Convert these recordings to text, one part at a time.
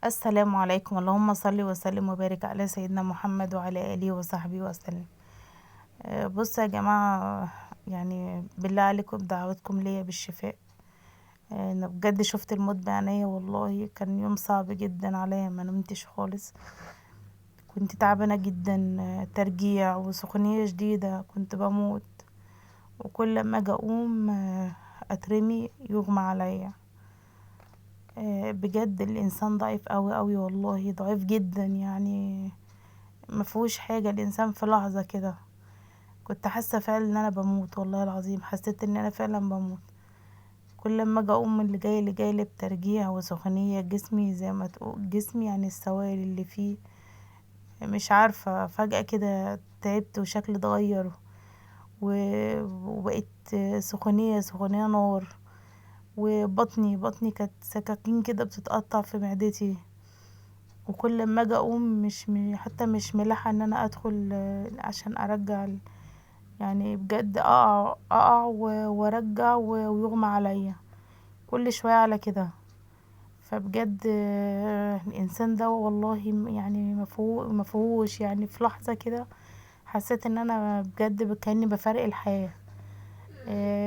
السلام عليكم. اللهم صل وسلم وبارك على سيدنا محمد وعلى آله وصحبه وسلم. بصوا يا جماعة، يعني بالله عليكم دعوتكم ليا بالشفاء. انا بجد شفت الموت بعينيا، والله كان يوم صعب جدا عليا، ما نمتش خالص. كنت تعبانة جدا، ترجيع وسخونية شديدة، كنت بموت. وكل ما اجي اقوم اترمي يغمى عليا. بجد الانسان ضعيف قوي قوي، والله ضعيف جدا يعني. مفيهوش حاجة، الانسان في لحظة كده كنت حاسة فعلا ان انا بموت، والله العظيم حسيت ان انا فعلا بموت. كل ما اجي اقوم اللي جاي بترجيع وسخونية جسمي، زي ما تقول جسمي يعني السوائل اللي فيه، مش عارفة فجأة كده تعبت وشكلي اتغير. وبقيت سخونية نار. وبطني كانت سكاكين كده بتتقطع في معدتي. وكل ما اجي اقوم حتى مش ملاحقة ان انا ادخل عشان ارجع يعني بجد اقع وارجع ويغمى عليا كل شوية على كده. فبجد الانسان ده والله يعني مفهوش يعني في لحظة كده حسيت ان انا بجد كأني بفارق الحياة.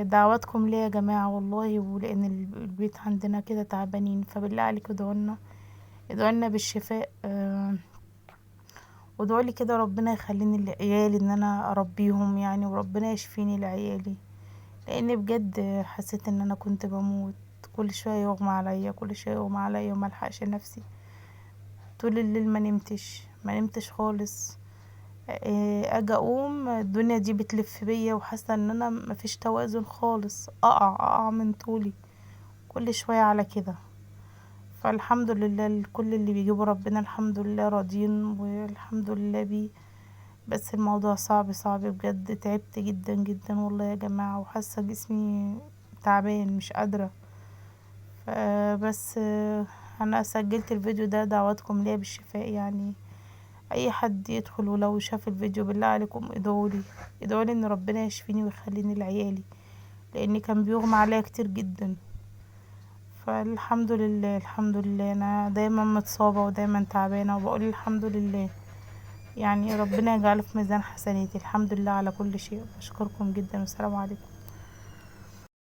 دعواتكم ليا يا جماعة والله، ولان البيت عندنا كده تعبانين، فبالله عليكم ادعولنا بالشفاء. وادعولي كده ربنا يخليني لعيالي ان انا اربيهم يعني، وربنا يشفيني لعيالي. لان بجد حسيت ان انا كنت بموت. كل شويه يغمى عليا، كل شويه يغمى عليا، وما الحقش نفسي. طول الليل ما نمتش خالص. اجي اقوم الدنيا دي بتلف بيا، وحاسه ان انا مفيش توازن خالص، اقع من طولي كل شويه على كده. فالحمد لله، كل اللي بيجيبه ربنا الحمد لله راضين، والحمد لله بيه. بس الموضوع صعب بجد، تعبت جدا جدا والله يا جماعة، وحاسة جسمي تعبان مش قادرة. بس انا سجلت الفيديو ده دعواتكم ليا بالشفاء يعني. اي حد يدخل ولو شاف الفيديو بالله عليكم ادعولي ان ربنا يشفيني ويخليني لعيالي، لان كان بيغمى عليا كتير جدا. فالحمد لله الحمد لله، انا دايما متصابة ودايما تعبانة، وبقول الحمد لله. يعني ربنا يجعله في ميزان حسناتي. الحمد لله على كل شيء. بشكركم جدا، والسلام عليكم.